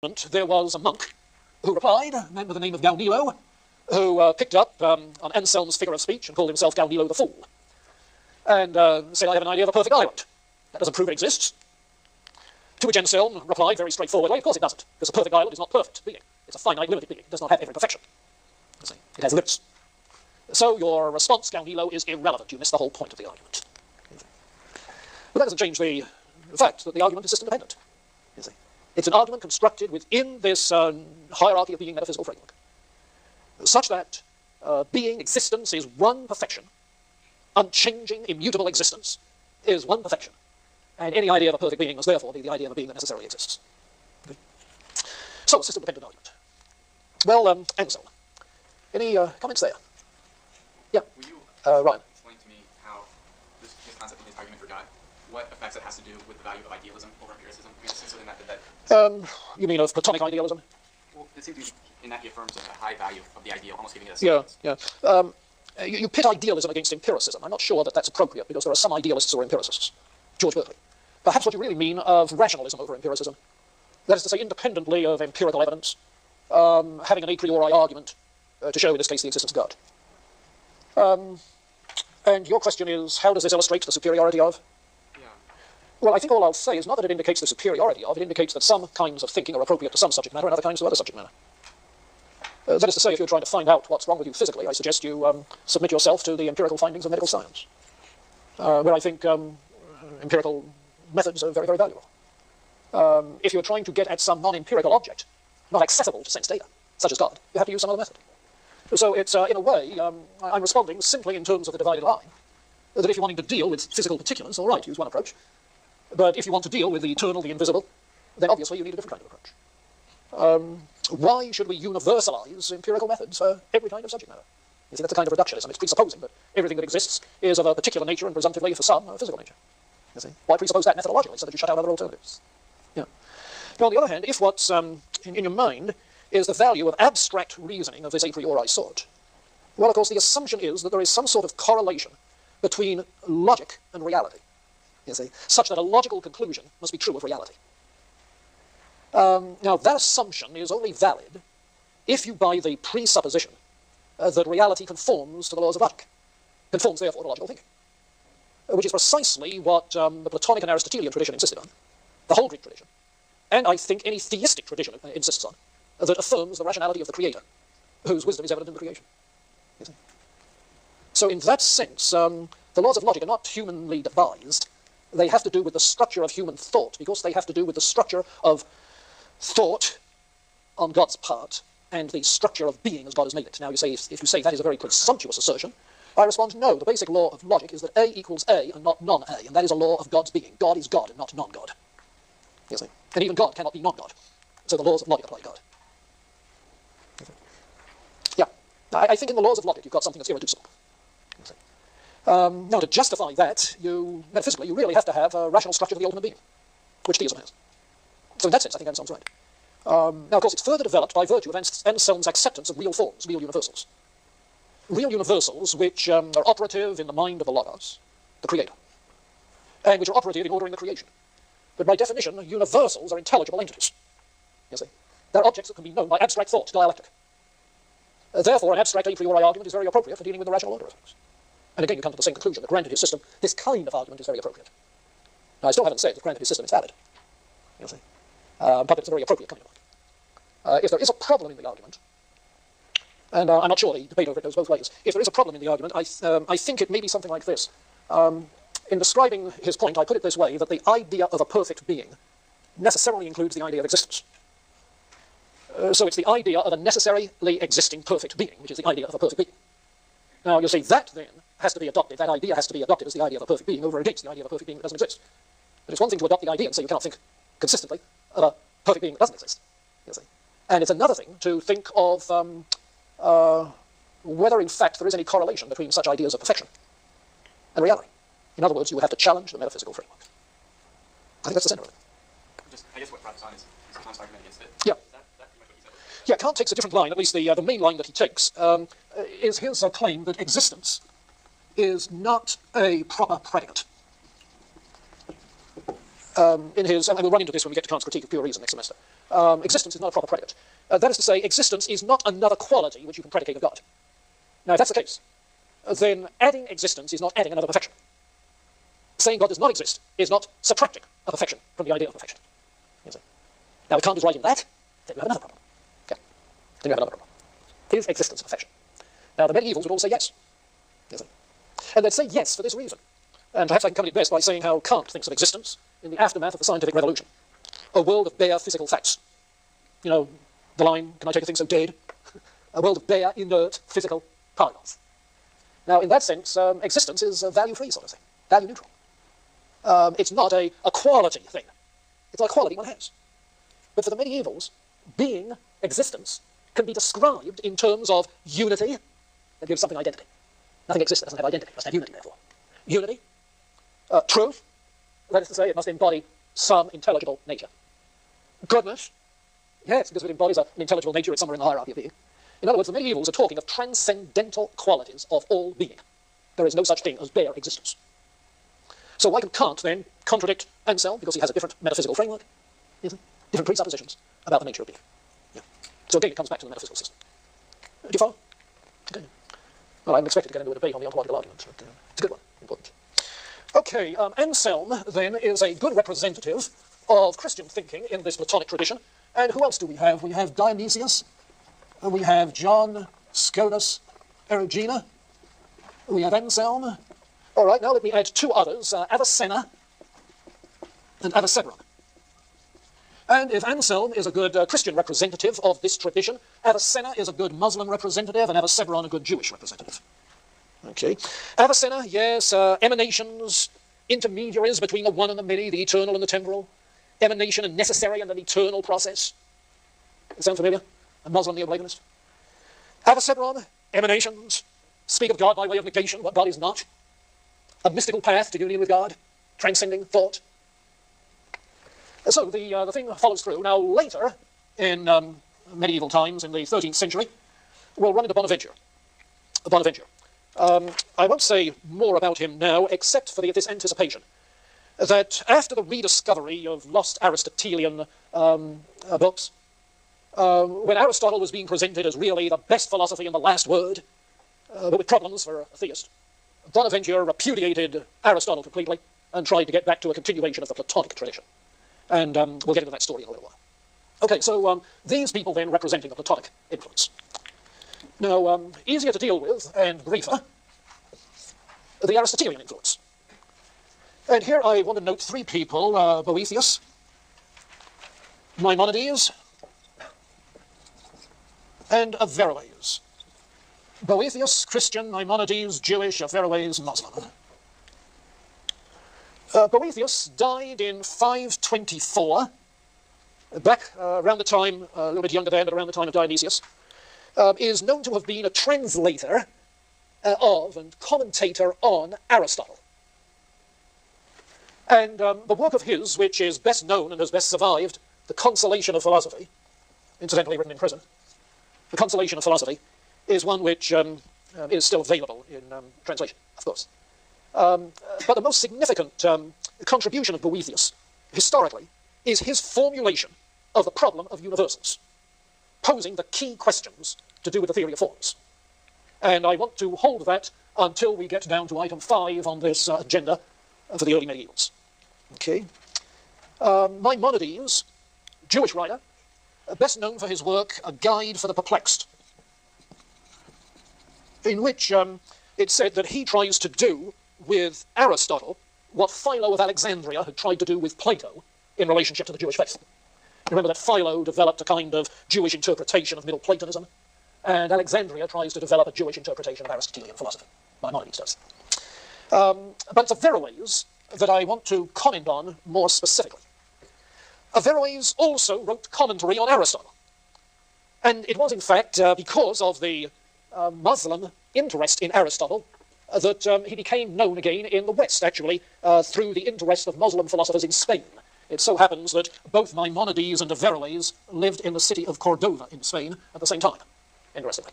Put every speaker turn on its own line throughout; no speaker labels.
there was a monk who replied, a man with the name of Galileo, who picked up on Anselm's figure of speech and called himself Galileo the Fool, and said, I have an idea of a perfect island. That doesn't prove it exists. To which Anselm replied very straightforwardly, of course it doesn't, because a perfect island is not perfect being. It's a finite, limited being. It does not have every perfection. It has limits. So your response, Galileo, is irrelevant. You miss the whole point of the argument. But that doesn't change the fact that the argument is system-dependent. It's an argument constructed within this hierarchy of being metaphysical framework, such that being, existence, is one perfection. Unchanging, immutable existence is one perfection. And any idea of a perfect being must therefore be the idea of a being that necessarily exists. Okay. So, a system-dependent argument. Well, Anselm, any comments there? Yeah.
Will you
Ryan.
explain to me how this concept of his argument for God, what effects it has to do with the value of idealism over empiricism? I mean, since within that
You mean of Platonic idealism?
well, it seems to be in that he affirms a high value of the ideal, almost giving it a
Yeah. You pit idealism against empiricism. I'm not sure that that's appropriate, because there are some idealists who are empiricists. George Berkeley. Perhaps what you really mean of rationalism over empiricism. That is to say, independently of empirical evidence, having an a priori argument to show, in this case, the existence of God. And your question is, how does this illustrate the superiority of?
Yeah.
Well, I think all I'll say is not that it indicates the superiority of, it indicates that some kinds of thinking are appropriate to some subject matter and other kinds to other subject matter. That is to say, if you're trying to find out what's wrong with you physically, I suggest you submit yourself to the empirical findings of medical science, where I think empirical methods are very, very valuable. If you're trying to get at some non-empirical object, not accessible to sense data, such as God, you have to use some other method. So it's, in a way, I'm responding simply in terms of the divided line, that if you're wanting to deal with physical particulars, all right, use one approach. But if you want to deal with the eternal, the invisible, then obviously you need a different kind of approach. Why should we universalize empirical methods for every kind of subject matter? You see, that's a kind of reductionism. It's presupposing that everything that exists is of a particular nature and presumptively, for some, a physical nature. You see? Why presuppose that methodologically so that you shut out other alternatives? Yeah. Now, on the other hand, if what's in your mind is the value of abstract reasoning of this a priori sort, well, of course, the assumption is that there is some sort of correlation between logic and reality, you see, such that a logical conclusion must be true of reality. Now, that assumption is only valid if you buy the presupposition that reality conforms to the laws of logic, conforms, therefore, to logical thinking, which is precisely what the Platonic and Aristotelian tradition insisted on, the whole Greek tradition, and I think any theistic tradition insists on, that affirms the rationality of the Creator, whose wisdom is evident in the creation. You see? So in that sense, the laws of logic are not humanly devised. They have to do with the structure of human thought, because they have to do with the structure of thought on God's part, and the structure of being as God has made it. Now, you say, if you say that is a very presumptuous assertion, I respond, no, the basic law of logic is that A equals A and not non-A, and that is a law of God's being. God is God and not non-God. You see? And even God cannot be non-God. So the laws of logic apply to God. Yeah. I think in the laws of logic you've got something that's irreducible. You see? Now, to justify that, metaphysically, you really have to have a rational structure of the ultimate being, which theism has. So in that sense, I think Anselm's right. Now, of course, it's further developed by virtue of Anselm's acceptance of real forms, real universals. Real universals which are operative in the mind of the Logos, the Creator, and which are operative in ordering the creation. But by definition, universals are intelligible entities. You see? They're objects that can be known by abstract thought, dialectic. Therefore, an abstract a priori argument is very appropriate for dealing with the rational order of things. And again, you come to the same conclusion that granted his system, this kind of argument is very appropriate. Now, I still haven't said that granted his system is valid. You see? But it's a very appropriate kind of argument. If there is a problem in the argument, and I'm not sure the debate over it goes both ways, if there is a problem in the argument, I think it may be something like this. In describing his point, I put it this way, that the idea of a perfect being necessarily includes the idea of existence. So it's the idea of a necessarily existing perfect being, which is the idea of a perfect being. Now, you'll see that then has to be adopted, that idea has to be adopted as the idea of a perfect being over against the idea of a perfect being that doesn't exist. But it's one thing to adopt the idea and say you cannot think consistently of a perfect being that doesn't exist. You see. And it's another thing to think of whether in fact there is any correlation between such ideas of perfection and reality. In other words, you would have to challenge the metaphysical framework. I think that's the center of it.
I guess what brought this on is Kant's argument against it.
Yeah.
Is that pretty much what he said?
Yeah, Kant takes a different line, at least the main line that he takes, is his claim that existence is not a proper predicate. In his, and we'll run into this when we get to Kant's critique of pure reason next semester, existence is not a proper predicate. That is to say, existence is not another quality which you can predicate of God. Now, if that's the case, then adding existence is not adding another perfection. Saying God does not exist is not subtracting a perfection from the idea of perfection. You see? Now, if Kant is right in that, then you have another problem. Okay? Then you have another problem. Is existence a perfection? Now, the medievals would all say yes. You see? And they'd say yes for this reason. And perhaps I can come to it best by saying how Kant thinks of existence in the aftermath of the scientific revolution. A world of bare physical facts. You know, the line, can I take a thing so dead? A world of bare, inert, physical particles. Now, in that sense, existence is a value-free sort of thing, value-neutral. It's not a quality thing. It's not a quality one has. But for the medievals, being, existence, can be described in terms of unity that gives something identity. Nothing exists that doesn't have identity. It must have unity, therefore. Unity, truth, that is to say, it must embody some intelligible nature. Goodness, yes, because if it embodies an intelligible nature, it's somewhere in the hierarchy of being. In other words, the medievals are talking of transcendental qualities of all being. There is no such thing as bare existence. So why can Kant then contradict Anselm? Because he has a different metaphysical framework, different presuppositions about the nature of being. Yeah. So again, it comes back to the metaphysical system. Do you follow? Okay. Well, I'm expected to get into a debate on the ontological argument. But, it's a good one, important. Okay, Anselm, then, is a good representative of Christian thinking in this Platonic tradition. And who else do we have? We have Dionysius, we have John Scotus Erigena, we have Anselm. All right, now let me add two others, Avicenna and Avicebron. And if Anselm is a good Christian representative of this tradition, Avicenna is a good Muslim representative, and Avicebron a good Jewish representative. Okay. Avicenna, yes, emanations, intermediaries between the one and the many, the eternal and the temporal, emanation and necessary and an eternal process. Sound familiar? A Muslim Neoplatonist. Avicebron, emanations, speak of God by way of negation, what God is not, a mystical path to union with God, transcending thought. So the thing follows through. Now later, in medieval times, in the 13th century, we'll run into Bonaventure. I won't say more about him now, except for this anticipation, that after the rediscovery of lost Aristotelian books, when Aristotle was being presented as really the best philosophy and the last word, but with problems for a theist, Bonaventure repudiated Aristotle completely and tried to get back to a continuation of the Platonic tradition. And we'll get into that story in a little while. Okay, so these people then representing the Platonic influence. Now, easier to deal with and briefer, the Aristotelian influence. And here I want to note three people, Boethius, Maimonides, and Averroes. Boethius, Christian, Maimonides, Jewish, Averroes, Muslim. Boethius died in 524, back around the time, a little bit younger than, but around the time of Dionysius, is known to have been a translator of and commentator on Aristotle. And the work of his, which is best known and has best survived, The Consolation of Philosophy, incidentally written in prison, The Consolation of Philosophy, is one which is still available in translation, of course. But the most significant contribution of Boethius, historically, is his formulation of the problem of universals, posing the key questions to do with the theory of forms. And I want to hold that until we get down to item 5 on this agenda for the early medievals. Okay. Maimonides, Jewish writer, best known for his work, A Guide for the Perplexed, in which it's said that he tries to do with Aristotle what Philo of Alexandria had tried to do with Plato in relationship to the Jewish faith. Remember that Philo developed a kind of Jewish interpretation of Middle Platonism, and Alexandria tries to develop a Jewish interpretation of Aristotelian philosophy. Maimonides does. But it's Averroes that I want to comment on more specifically. Averroes also wrote commentary on Aristotle. And it was, in fact, because of the Muslim interest in Aristotle that he became known again in the West, actually, through the interest of Muslim philosophers in Spain. It so happens that both Maimonides and Averroes lived in the city of Cordova in Spain at the same time, interestingly,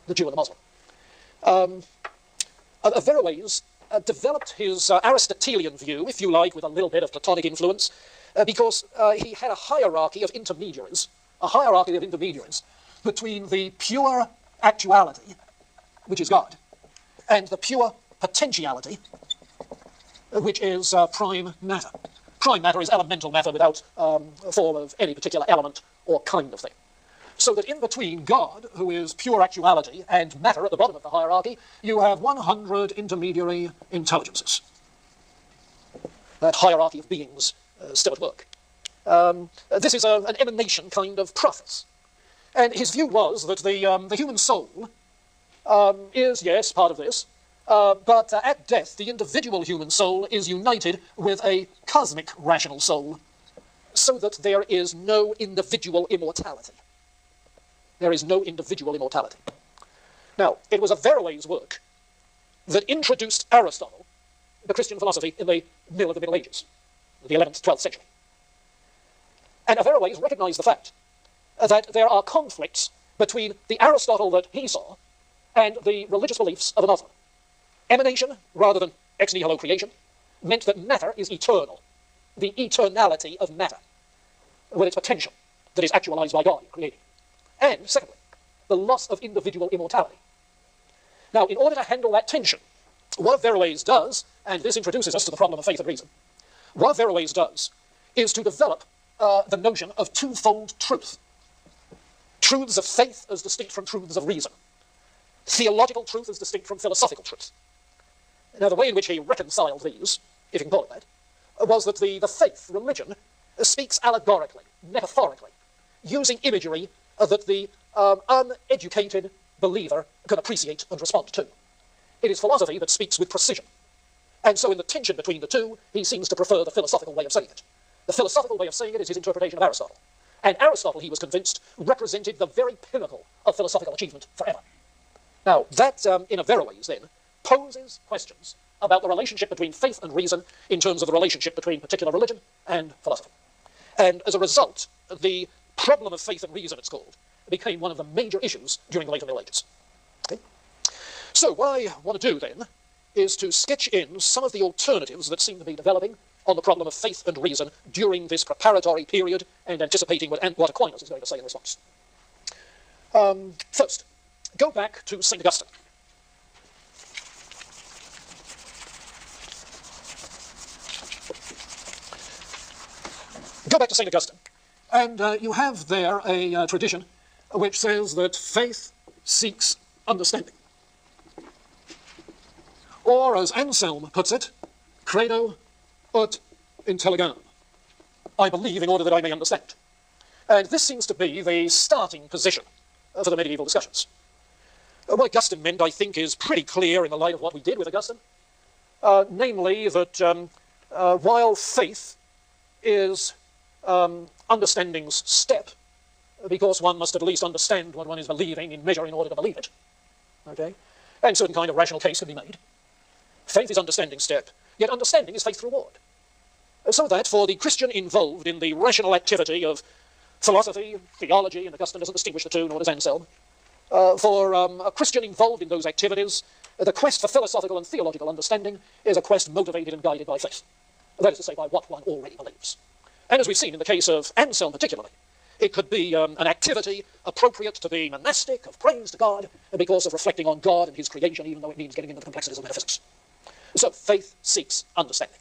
the Jew and the Muslim. Averroes developed his Aristotelian view, if you like, with a little bit of Platonic influence, because he had a hierarchy of intermediaries between the pure actuality, which is God, and the pure potentiality, which is prime matter. Prime matter is elemental matter without a form of any particular element or kind of thing. So that in between God, who is pure actuality, and matter at the bottom of the hierarchy, you have 100 intermediary intelligences. That hierarchy of beings still at work. This is an emanation kind of process. And his view was that the human soul is, yes, part of this, but at death, the individual human soul is united with a cosmic rational soul, so that there is no individual immortality. There is no individual immortality. Now, it was Averroes' work that introduced Aristotle, the Christian philosophy, in the middle of the Middle Ages, the 11th, 12th century. And Averroes recognized the fact that there are conflicts between the Aristotle that he saw and the religious beliefs of another. Emanation, rather than ex nihilo creation, meant that matter is eternal, the eternality of matter, with its potential that is actualized by God in creating. And, secondly, the loss of individual immortality. Now, in order to handle that tension, what Averroes does, and this introduces us to the problem of faith and reason, what Averroes does is to develop the notion of twofold truth. Truths of faith as distinct from truths of reason. Theological truth as distinct from philosophical truth. Now, the way in which he reconciled these, if you can call it that, was that the faith, religion, speaks allegorically, metaphorically, using imagery that the uneducated believer can appreciate and respond to. It is philosophy that speaks with precision. And so in the tension between the two, he seems to prefer the philosophical way of saying it. The philosophical way of saying it is his interpretation of Aristotle. And Aristotle, he was convinced, represented the very pinnacle of philosophical achievement forever. Now, that, in Averroes, then, poses questions about the relationship between faith and reason in terms of the relationship between particular religion and philosophy. And as a result, the problem of faith and reason, it's called, became one of the major issues during the later Middle Ages. Okay? So what I want to do, then, is to sketch in some of the alternatives that seem to be developing on the problem of faith and reason during this preparatory period and anticipating what Aquinas is going to say in response. First, go back to St. Augustine. Go back to St. Augustine. And you have there a tradition which says that faith seeks understanding. Or, as Anselm puts it, credo ut intelligam. I believe in order that I may understand. And this seems to be the starting position for the medieval discussions. What Augustine meant, I think, is pretty clear in the light of what we did with Augustine. Namely, that while faith is understanding's step, because one must at least understand what one is believing in measure in order to believe it, okay? And certain kind of rational case can be made. Faith is understanding's step, yet understanding is faith's reward. So that for the Christian involved in the rational activity of philosophy, theology, and Augustine doesn't distinguish the two, nor does Anselm, for a Christian involved in those activities, the quest for philosophical and theological understanding is a quest motivated and guided by faith. That is to say, by what one already believes. And as we've seen in the case of Anselm particularly, it could be an activity appropriate to the monastic of praise to God because of reflecting on God and his creation, even though it means getting into the complexities of metaphysics. So faith seeks understanding.